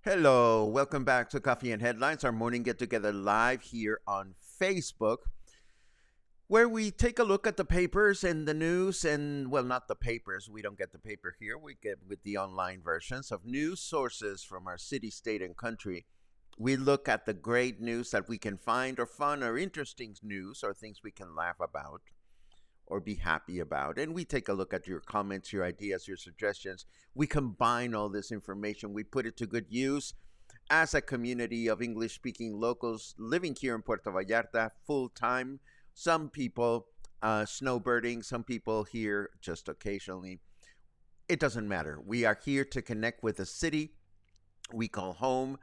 Hello, welcome back to Coffee and Headlines, our morning get together live here on Facebook, where we take a look at the papers and the news and, well, not the papers. We don't get the paper here. We get with the online versions of news sources from our city, state, and country. We look at the great news that we can find, or fun or interesting news, or things we can laugh about or be happy about. And we take a look at your comments, your ideas, your suggestions. We combine all this information. We put it to good use as a community of English-speaking locals living here in Puerto Vallarta full-time. Some people snowbirding, some people here just occasionally. It doesn't matter. We are here to connect with the city we call home,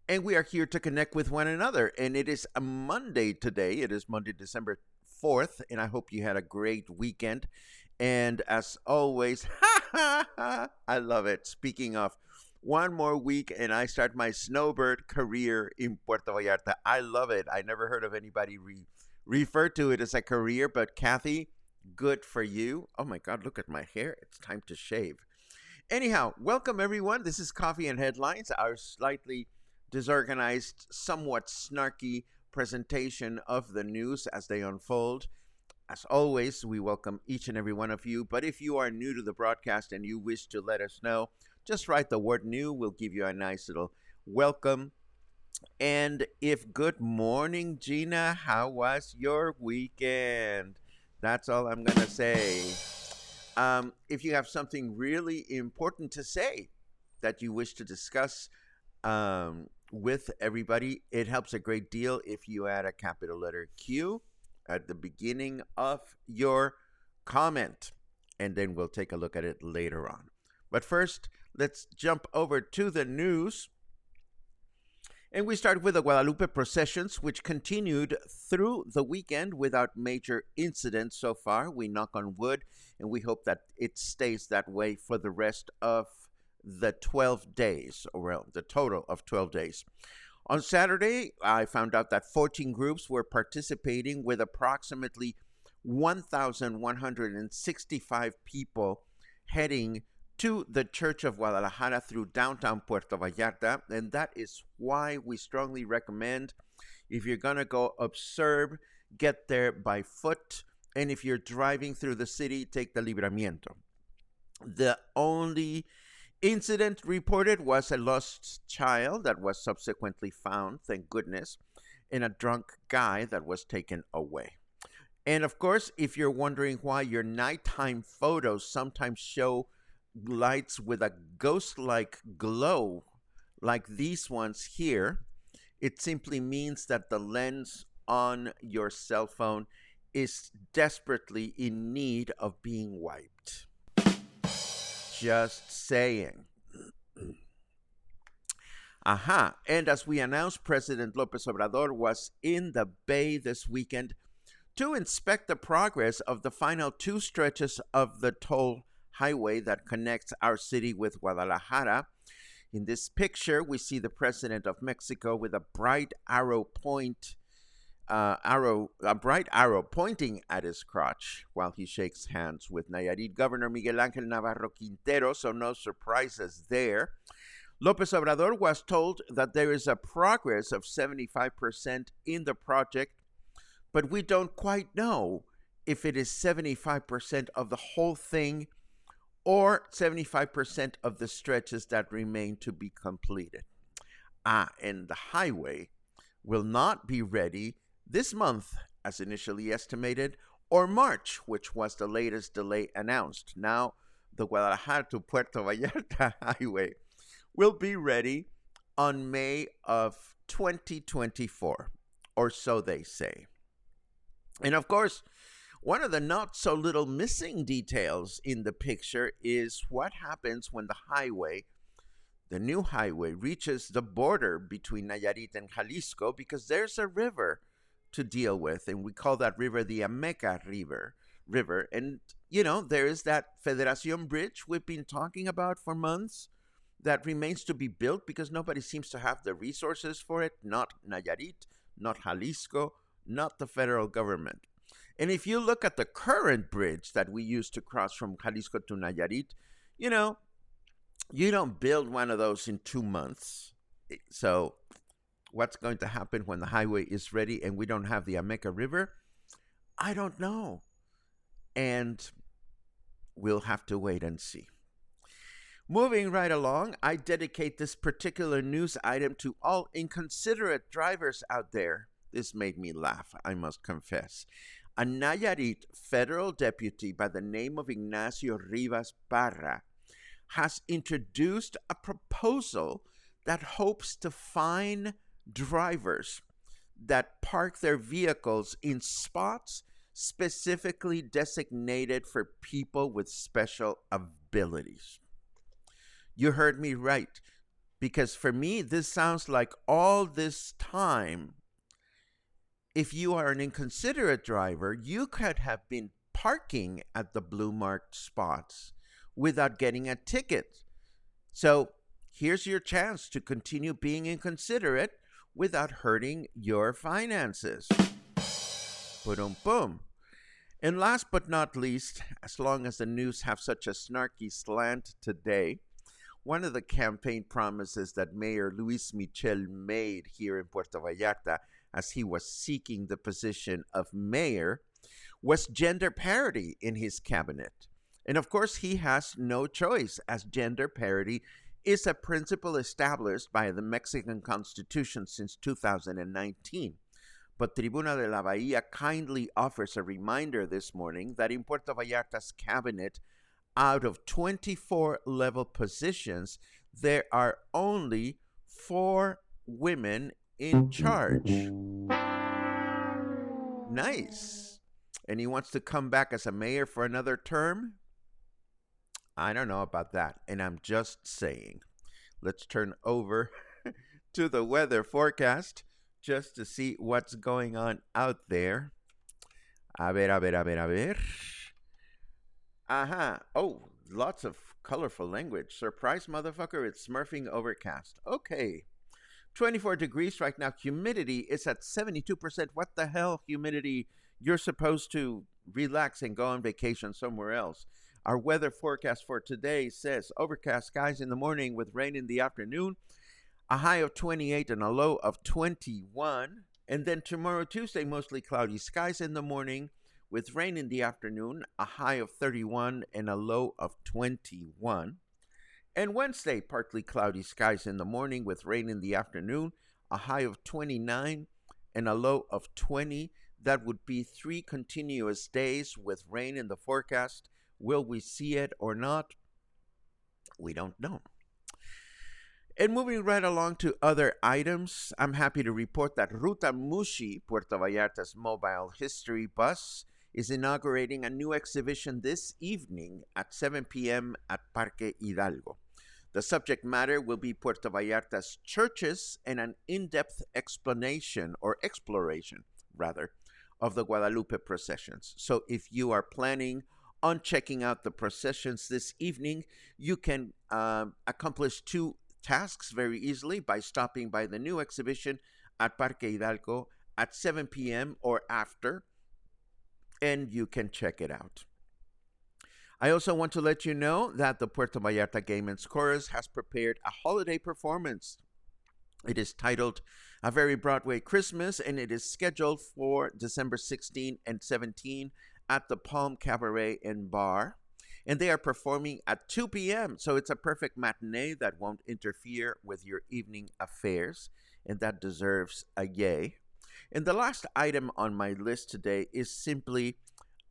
and we are here to connect with one another. And it is a Monday today. It is Monday, December 4th, and I hope you had a great weekend. And as always, I love it. Speaking of, one more week and I start my snowbird career in Puerto Vallarta. I love it. I never heard of anybody refer to it as a career, but Kathy, good for you. Oh my God, look at my hair. It's time to shave. Anyhow, welcome everyone. This is Coffee and Headlines, our slightly disorganized, somewhat snarky presentation of the news as they unfold. As always, we welcome each and every one of you. But if you are new to the broadcast and you wish to let us know, just write the word new. We'll give you a nice little welcome. And good morning, Gina, how was your weekend? That's all I'm going to say. If you have something really important to say that you wish to discuss with everybody, it helps a great deal if you add a capital letter Q at the beginning of your comment, and then we'll take a look at it later on. But first, let's jump over to the news. And we start with the Guadalupe Processions, which continued through the weekend without major incidents so far. We knock on wood, and we hope that it stays that way for the rest of the 12 days, or well, the total of 12 days. On Saturday, I found out that 14 groups were participating with approximately 1,165 people heading to the Church of Guadalajara through downtown Puerto Vallarta. And that is why we strongly recommend, if you're going to go observe, get there by foot. And if you're driving through the city, take the Libramiento. The only incident reported was a lost child that was subsequently found, thank goodness, and a drunk guy that was taken away. And of course, if you're wondering why your nighttime photos sometimes show lights with a ghost-like glow, like these ones here, it simply means that the lens on your cell phone is desperately in need of being wiped. Just saying. Aha. And as we announced, President López Obrador was in the Bay this weekend to inspect the progress of the final two stretches of the toll highway that connects our city with Guadalajara. In this picture, we see the president of Mexico with a bright arrow pointing at his crotch while he shakes hands with Nayarit Governor Miguel Ángel Navarro Quintero, so no surprises there. López Obrador was told that there is a progress of 75% in the project, but we don't quite know if it is 75% of the whole thing or 75% of the stretches that remain to be completed. And the highway will not be ready this month, as initially estimated, or March, which was the latest delay announced. Now, the Guadalajara to Puerto Vallarta highway will be ready on May of 2024, or so they say. And of course, one of the not so little missing details in the picture is what happens when the highway, the new highway, reaches the border between Nayarit and Jalisco, because there's a river to deal with, and we call that river the Ameca River. And, you know, there is that Federación Bridge we've been talking about for months that remains to be built because nobody seems to have the resources for it, not Nayarit, not Jalisco, not the federal government. And if you look at the current bridge that we use to cross from Jalisco to Nayarit, you know, you don't build one of those in 2 months. So what's going to happen when the highway is ready and we don't have the Ameca River? I don't know. And we'll have to wait and see. Moving right along, I dedicate this particular news item to all inconsiderate drivers out there. This made me laugh, I must confess. A Nayarit federal deputy by the name of Ignacio Rivas Parra has introduced a proposal that hopes to fine drivers that park their vehicles in spots specifically designated for people with special abilities. You heard me right, because for me, this sounds like all this time, if you are an inconsiderate driver, you could have been parking at the blue marked spots without getting a ticket. So here's your chance to continue being inconsiderate without hurting your finances. Boom, boom. And last but not least, as long as the news have such a snarky slant today, one of the campaign promises that Mayor Luis Michel made here in Puerto Vallarta as he was seeking the position of mayor was gender parity in his cabinet. And of course, he has no choice, as gender parity is a principle established by the Mexican Constitution since 2019. But Tribuna de la Bahía kindly offers a reminder this morning that in Puerto Vallarta's cabinet, out of 24 level positions, there are only 4 women in charge. Nice. And he wants to come back as a mayor for another term? I don't know about that, and I'm just saying. Let's turn over to the weather forecast just to see what's going on out there. A ver. Aha. Oh, lots of colorful language. Surprise, motherfucker, it's smurfing overcast. Okay. 24 degrees right now. Humidity is at 72%. What the hell, humidity? You're supposed to relax and go on vacation somewhere else. Our weather forecast for today says overcast skies in the morning with rain in the afternoon, a high of 28 and a low of 21. And then tomorrow, Tuesday, mostly cloudy skies in the morning with rain in the afternoon, a high of 31 and a low of 21. And Wednesday, partly cloudy skies in the morning with rain in the afternoon, a high of 29 and a low of 20. That would be 3 continuous days with rain in the forecast. Will we see it or not? We don't know. And moving right along to other items, I'm happy to report that Ruta Mushi, Puerto Vallarta's mobile history bus, is inaugurating a new exhibition this evening at 7 p.m. at Parque Hidalgo. The subject matter will be Puerto Vallarta's churches and an in-depth exploration, of the Guadalupe Processions. So if you are planning on checking out the processions this evening, you can accomplish 2 tasks very easily by stopping by the new exhibition at Parque Hidalgo at 7 p.m. or after, and you can check it out. I also want to let you know that the Puerto Vallarta Gaymen's Chorus has prepared a holiday performance. It is titled A Very Broadway Christmas, and it is scheduled for December 16 and 17 at the Palm Cabaret and Bar. And they are performing at 2 p.m., so it's a perfect matinee that won't interfere with your evening affairs, and that deserves a yay. And the last item on my list today is simply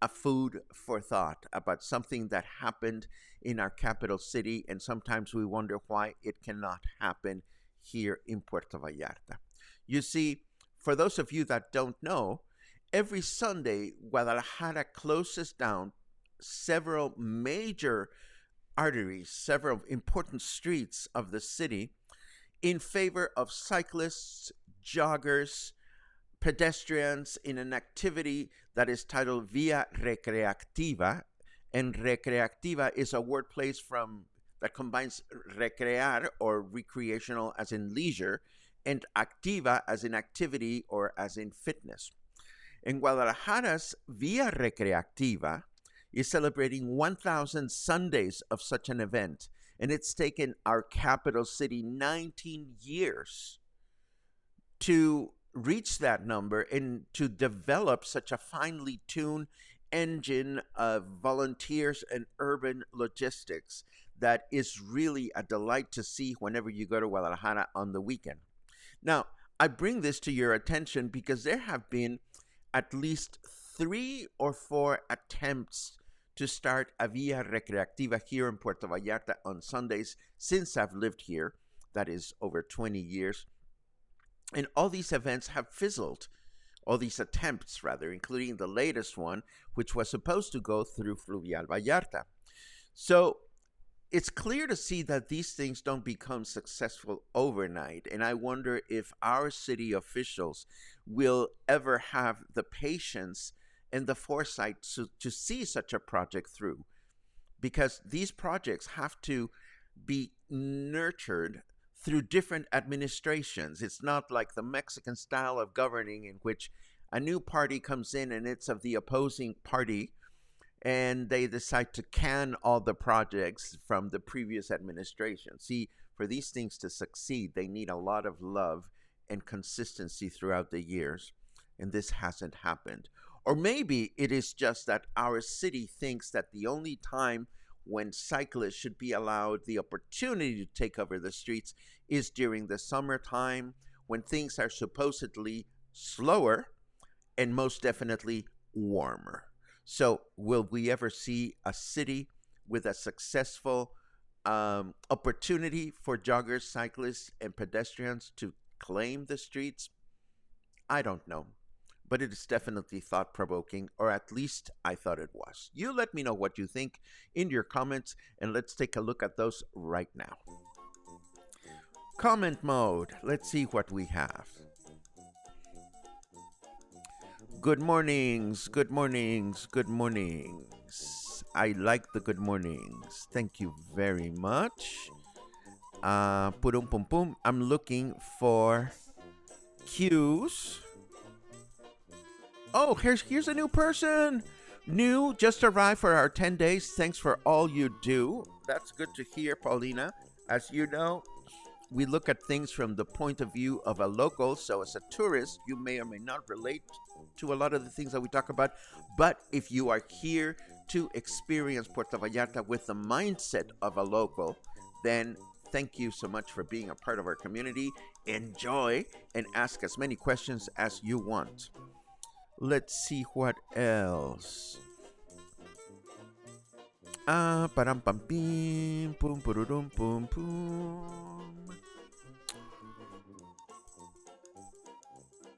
a food for thought about something that happened in our capital city, and sometimes we wonder why it cannot happen here in Puerto Vallarta. You see, for those of you that don't know, every Sunday, Guadalajara closes down several major arteries, several important streets of the city in favor of cyclists, joggers, pedestrians in an activity that is titled Via Recreativa. And recreativa is a word place from that combines recrear or recreational as in leisure and activa as in activity or as in fitness. And Guadalajara's Via Recreativa is celebrating 1,000 Sundays of such an event, and it's taken our capital city 19 years to reach that number and to develop such a finely tuned engine of volunteers and urban logistics that is really a delight to see whenever you go to Guadalajara on the weekend. Now, I bring this to your attention because there have been at least 3 or 4 attempts to start a Via Recreativa here in Puerto Vallarta on Sundays since I've lived here. That is over 20 years. And all these events have fizzled, all these attempts rather, including the latest one, which was supposed to go through Fluvial Vallarta. So it's clear to see that these things don't become successful overnight. And I wonder if our city officials will ever have the patience and the foresight to see such a project through, because these projects have to be nurtured through different administrations. It's not like the Mexican style of governing in which a new party comes in and it's of the opposing party and they decide to can all the projects from the previous administration. See, for these things to succeed, they need a lot of love and consistency throughout the years, and this hasn't happened. Or maybe it is just that our city thinks that the only time when cyclists should be allowed the opportunity to take over the streets is during the summertime, when things are supposedly slower and most definitely warmer. So will we ever see a city with a successful opportunity for joggers, cyclists, and pedestrians to claim the streets? I don't know. But it is definitely thought-provoking, or at least I thought it was. You let me know what you think in your comments, and let's take a look at those right now. Comment mode. Let's see what we have. Good mornings, good mornings, good mornings. I like the good mornings. Thank you very much. Pum pum pum. I'm looking for cues. Oh, here's a new person. New, just arrived for our 10 days. Thanks for all you do. That's good to hear, Paulina. As you know, we look at things from the point of view of a local. So as a tourist, you may or may not relate to a lot of the things that we talk about. But if you are here to experience Puerto Vallarta with the mindset of a local, then thank you so much for being a part of our community. Enjoy and ask as many questions as you want. Let's see what else. Param pam pim, pum pururum pum pum.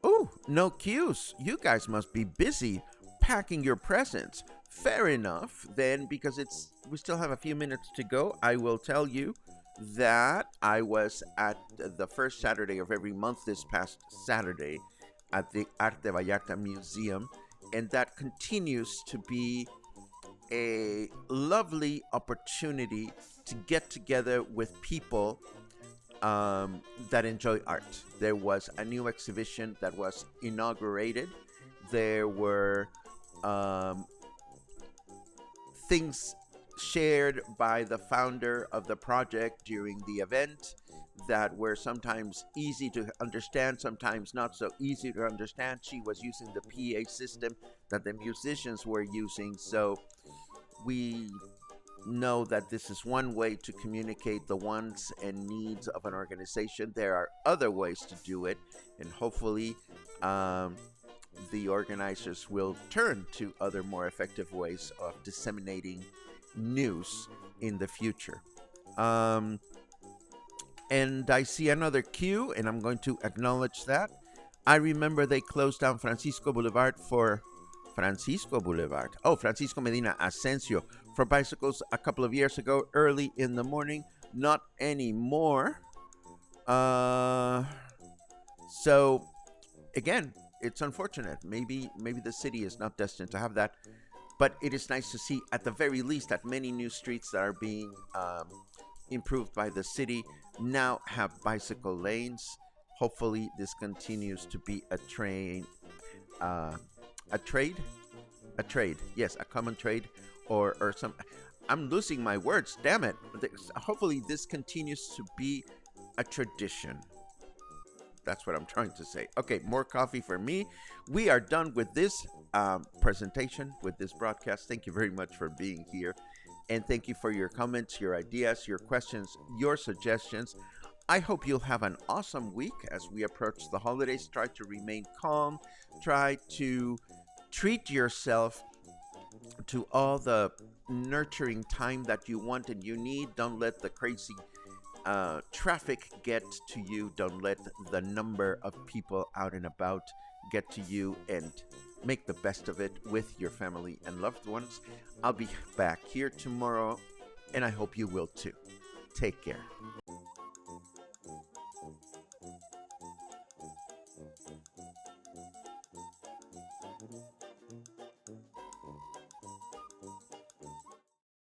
Oh, no cues. You guys must be busy packing your presents. Fair enough, then, because we still have a few minutes to go. I will tell you that I was at the first Saturday of every month this past Saturday at the Arte Vallarta Museum, and that continues to be a lovely opportunity to get together with people that enjoy art. There was a new exhibition that was inaugurated. There were things shared by the founder of the project during the event that were sometimes easy to understand, sometimes not so easy to understand. She was using the PA system that the musicians were using, so we know that this is one way to communicate the wants and needs of an organization. There are other ways to do it, and hopefully the organizers will turn to other more effective ways of disseminating news in the future. And I see another queue, and I'm going to acknowledge that. I remember they closed down Francisco Boulevard for Francisco Medina Asensio for bicycles a couple of years ago, early in the morning. Not anymore. So again, it's unfortunate. Maybe the city is not destined to have that, but it is nice to see, at the very least, that many new streets that are being improved by the city now have bicycle lanes. Hopefully, this continues to be a trade. Yes, a common trade, or some. I'm losing my words. Damn it! Hopefully, this continues to be a tradition. That's what I'm trying to say. Okay, more coffee for me. We are done with this presentation, with this broadcast. Thank you very much for being here. And thank you for your comments, your ideas, your questions, your suggestions. I hope you'll have an awesome week as we approach the holidays. Try to remain calm. Try to treat yourself to all the nurturing time that you want and you need. Don't let the crazy traffic get to you. Don't let the number of people out and about get to you, and make the best of it with your family and loved ones. I'll be back here tomorrow, and I hope you will too. Take care.